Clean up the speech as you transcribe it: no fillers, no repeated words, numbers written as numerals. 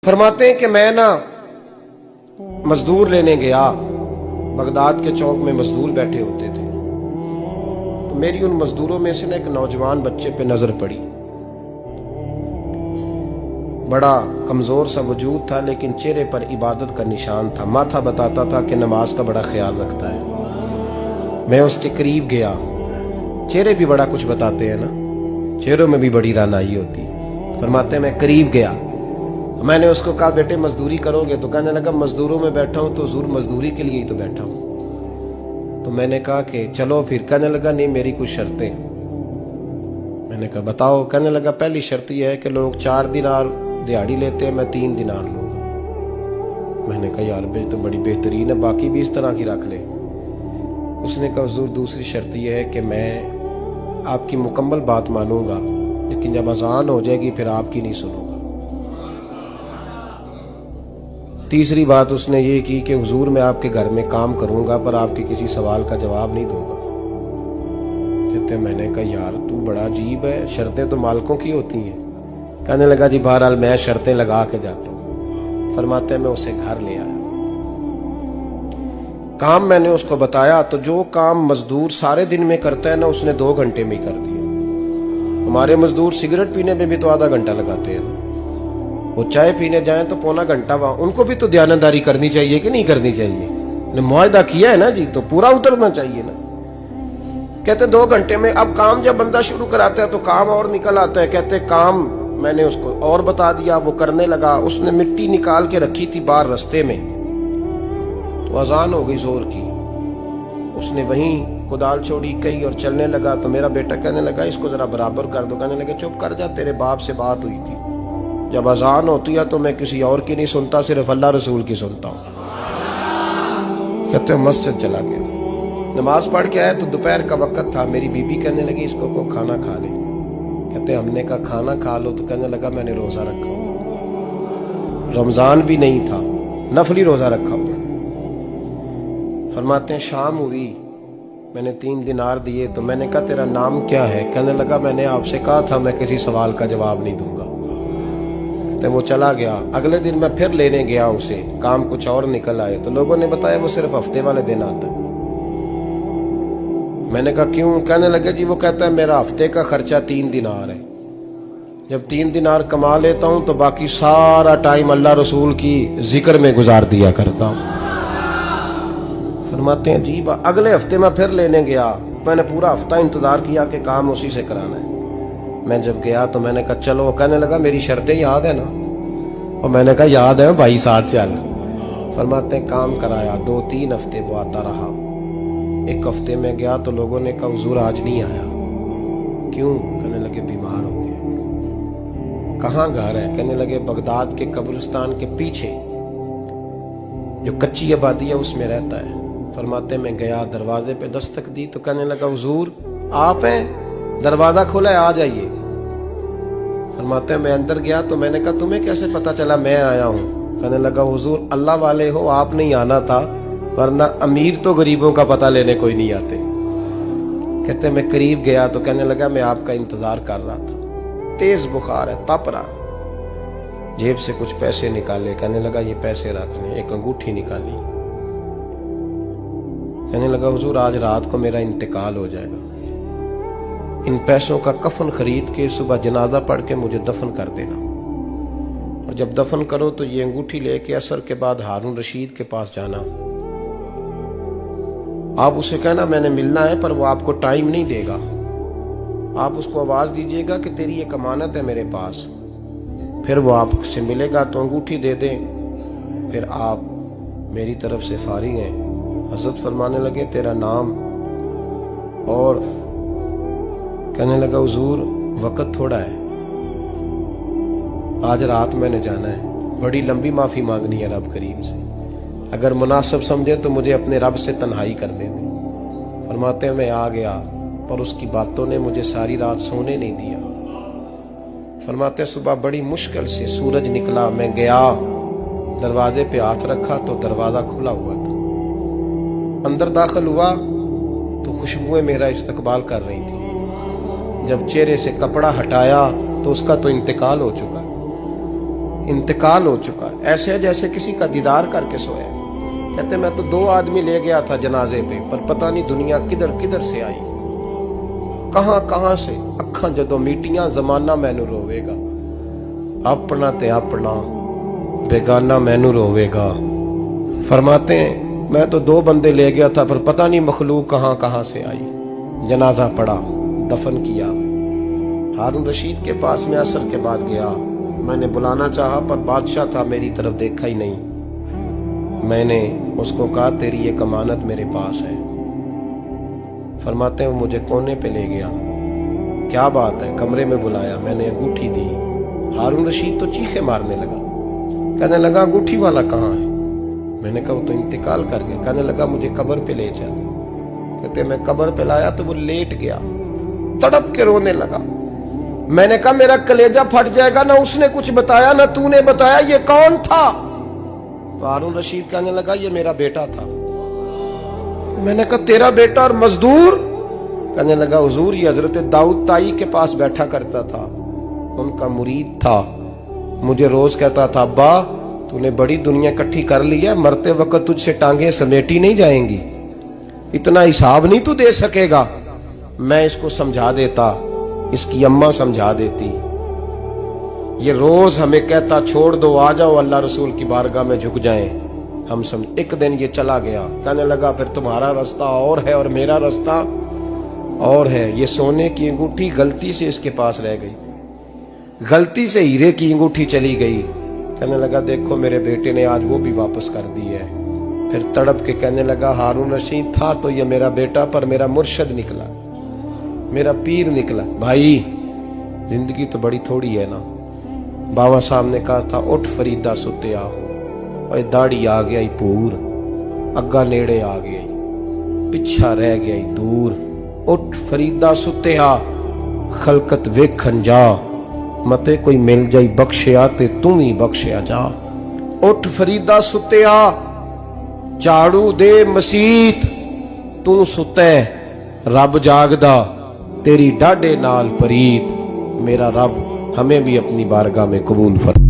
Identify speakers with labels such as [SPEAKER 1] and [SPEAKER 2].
[SPEAKER 1] फरमाते हैं कि मैं ना मजदूर लेने गया, बगदाद के चौक में मजदूर बैठे होते थे, तो मेरी उन मजदूरों में से ना एक नौजवान बच्चे पे नजर पड़ी। बड़ा कमजोर सा वजूद था, लेकिन चेहरे पर इबादत का निशान था। माथा बताता था कि नमाज का बड़ा ख्याल रखता है। मैं उसके करीब गया। चेहरे भी बड़ा कुछ बताते हैं ना, चेहरों में भी बड़ी रानाई होती है। फरमाते हैं मैं करीब गया, मैंने उसको कहा बेटे मजदूरी करोगे? तो कहने लगा मजदूरों में बैठा हूं तो हुजूर मजदूरी के लिए ही तो बैठा हूं। तो मैंने कहा कि चलो फिर। कहने लगा नहीं मेरी कुछ शर्तें। मैंने कहा बताओ? कहने लगा पहली शर्त यह है कि लोग 4 दिनार दिहाड़ी लेते हैं, मैं 3 दिनार लूंगा। मैंने कहा यार भाई तो बड़ी बेहतरीन है, बाकी भी इस तरह की रख ले। उसने कहा हुजूर दूसरी शर्त यह है कि मैं आपकी मुकम्मल बात मानूंगा, लेकिन जब अजान हो जाएगी फिर आपकी नहीं सुनूंगा। तीसरी बात उसने ये की कि हुजूर मैं आपके घर में काम करूंगा पर आपके किसी सवाल का जवाब नहीं दूंगा। कहते मैंने कहा यार तू बड़ा अजीब है, शर्तें तो मालिकों की होती हैं। कहने लगा जी बहरहाल मैं शर्तें लगा के जाता हूं। फरमाते हैं मैं उसे घर ले आया, काम मैंने उसको बताया, तो जो काम मजदूर सारे दिन में करता है ना उसने 2 घंटे में ही कर दिया। हमारे मजदूर सिगरेट पीने में भी तो आधा घंटा लगाते हैं, वो चाय पीने जाएं तो पौना घंटा वहां। उनको भी तो दयानतदारी करनी चाहिए कि नहीं करनी चाहिए? ने मुआहदा किया है ना जी, तो पूरा उतरना चाहिए ना। कहते 2 घंटे में। अब काम जब बंदा शुरू कराता है तो काम और निकल आता है। कहते काम मैंने उसको और बता दिया, वो करने लगा। उसने मिट्टी निकाल के रखी थी बाहर रास्ते में, तो अजान हो गई जोर की। उसने वहीं कुदाल छोड़ी कही और चलने लगा। तो मेरा बेटा कहने लगा इसको जरा बराबर कर दो। कहने लगे चुप कर जा, तेरे बाप से बात हुई थी, जब अजान होती है तो मैं किसी और की नहीं सुनता, सिर्फ अल्लाह रसूल की सुनता हूँ। कहते मस्जिद चला गया, नमाज पढ़ के आया तो दोपहर का वक्त था। मेरी बीबी कहने लगी इसको को खाना खा ले। कहते हमने कहा खाना खा लो, तो कहने लगा मैंने रोजा रखा हुआ, रमजान भी नहीं था, नफली रोजा रखा हुआ। फरमाते हैं शाम हुई, मैंने 3 दिनार दिए, तो मैंने कहा तेरा नाम क्या है? कहने लगा मैंने आपसे कहा था मैं किसी सवाल का जवाब नहीं दूंगा। कहते वो चला गया। अगले दिन मैं फिर लेने गया उसे, काम कुछ और निकल आए, तो लोगों ने बताया वो सिर्फ हफ्ते वाले दिन आता है। मैंने कहा क्यों? कहने लगे जी वो कहता है मेरा हफ्ते का खर्चा 3 दिनार है, जब 3 दिनार कमा लेता हूं तो बाकी सारा टाइम अल्लाह रसूल की जिक्र में गुजार दिया करता हूं। फरमाते हैं जी अगले हफ्ते मैं फिर लेने गया, मैंने पूरा हफ्ता इंतजार किया कि काम उसी से कराना है। मैं जब गया तो मैंने कहा चलो। कहने लगा मेरी शर्तें याद है ना? और मैंने कहा याद है भाई साथ चल। फरमाते हैं काम कराया, 2-3 हफ्ते वो आता रहा। एक हफ्ते में गया तो लोगों ने कहा हुजूर आज नहीं आया। क्यों? कहने लगे बीमार हो गए। कहाँ घर है? कहने लगे बगदाद के कब्रिस्तान के पीछे जो कच्ची आबादी है उसमें रहता है। फरमाते मैं गया, दरवाजे पे दस्तक दी तो कहने लगा हुजूर आप हैं? दरवाजा खुला है, आ जाइए। फरमाते मैं अंदर गया तो मैंने कहा तुम्हें कैसे पता चला मैं आया हूँ? कहने लगा हुजूर अल्लाह वाले हो, आप नहीं आना था, वरना अमीर तो गरीबों का पता लेने कोई नहीं आते। कहते मैं करीब गया तो कहने लगा मैं आपका इंतजार कर रहा था, तेज बुखार है, तप रहा। जेब से कुछ पैसे निकाले, कहने लगा ये पैसे रखने। एक अंगूठी निकाली, कहने लगा हुजूर आज रात को मेरा इंतकाल हो जाएगा, इन पैसों का कफन खरीद के सुबह जनाजा पढ़ के मुझे दफन कर देना, और जब दफन करो तो ये अंगूठी लेके असर के बाद हारून रशीद के पास जाना। आप उसे कहना मैंने मिलना है पर वो आपको टाइम नहीं देगा। आप उसको आवाज दीजिएगा कि तेरी एक अमानत है मेरे पास, फिर वो आपसे मिलेगा तो अंगूठी दे दें, फिर आप मेरी तरफ से फारिग हैं। हजरत फरमाने लगे तेरा नाम? और कहने लगा हुजूर वक्त थोड़ा है, आज रात मैंने जाना है, बड़ी लंबी माफी मांगनी है रब करीम से, अगर मुनासिब समझे तो मुझे अपने रब से तन्हाई कर देने। फरमाते हैं मैं आ गया पर उसकी बातों ने मुझे सारी रात सोने नहीं दिया। फरमाते हैं सुबह बड़ी मुश्किल से सूरज निकला, मैं गया दरवाजे पे हाथ रखा तो दरवाजा खुला हुआ था। अंदर दाखिल हुआ तो खुशबुएं मेरा इस्तकबाल कर रही थी। जब चेहरे से कपड़ा हटाया तो उसका तो इंतकाल हो चुका। इंतकाल हो चुका है, ऐसे है जैसे किसी का दीदार करके सोया। कहते मैं तो 2 आदमी ले गया था जनाजे पे, पर पता नहीं दुनिया किधर किधर से आई, कहां से। अखां जदों मीटियां जमाना मैनू रोवेगा, अपना ते अपना बेगाना मैनू रोवेगा। फरमाते हैं मैं तो 2 बंदे ले गया था, पर पता नहीं मखलूक कहां से आई। जनाजा पड़ा, दफन किया। हारून रशीद के पास में असर के बाद गया, मैंने बुलाना चाहा पर बादशाह था, मेरी तरफ देखा ही नहीं। मैंने उसको कहा तेरी ये कमानत मेरे पास है। फरमाते हैं वो मुझे कोने पे ले गया, क्या बात है, कमरे में बुलाया, मैंने अंगूठी दी। हारून रशीद तो चीखे मारने लगा, कहने लगा अंगूठी वाला कहाँ है? मैंने कहा वो तो इंतकाल कर गया। कहने लगा मुझे कब्र पे ले चल। कहते मैं कब्र पे लाया तो वो लेट गया, तड़प के रोने लगा। मैंने कहा मेरा कलेजा फट जाएगा, ना उसने कुछ बताया ना तूने बताया, ये कौन था? तो हारून रशीद कहने लगा ये मेरा बेटा था। मैंने कहा तेरा बेटा और मजदूर? कहने लगा हुजूर ये हजरत दाऊद ताई के पास बैठा करता था, उनका मुरीद था, मुझे रोज कहता था अब्बा तूने बड़ी दुनिया इकट्ठी कर ली है, मरते वक्त तुझसे टांगे समेटी नहीं जाएंगी, इतना हिसाब नहीं तू दे सकेगा। मैं इसको समझा देता, इसकी अम्मा समझा देती। ये रोज हमें कहता छोड़ दो, आ जाओ अल्लाह रसूल की बारगाह में झुक जाएं। हम समझ। एक दिन ये चला गया, कहने लगा फिर तुम्हारा रास्ता और है और मेरा रास्ता और है। ये सोने की अंगूठी गलती से इसके पास रह गई, गलती से हीरे की अंगूठी चली गई। कहने लगा देखो मेरे बेटे ने आज वो भी वापस कर दी है। फिर तड़प के कहने लगा हारून रशीद था तो ये मेरा बेटा, पर मेरा मुर्शद निकला, मेरा पीर निकला। भाई जिंदगी तो बड़ी थोड़ी है ना। बाबा साहब ने कहा था उठ फरीदा सुत्या, और दाढ़ी आ गया ही पूर, अग्गा नेड़े आ गया, पिछा रह गया ही दूर। उठ फरीदा सुत्या खलकत वेखन जा, मते कोई मिल जाई बख्शिया ते तू ही बख्शिया जा। उठ फरीदा सुत्या झाड़ू दे मसीत, तू सुते रब जागदा, तेरी डाडे नाल परीत। मेरा रब हमें भी अपनी बारगाह में कबूल फरमा।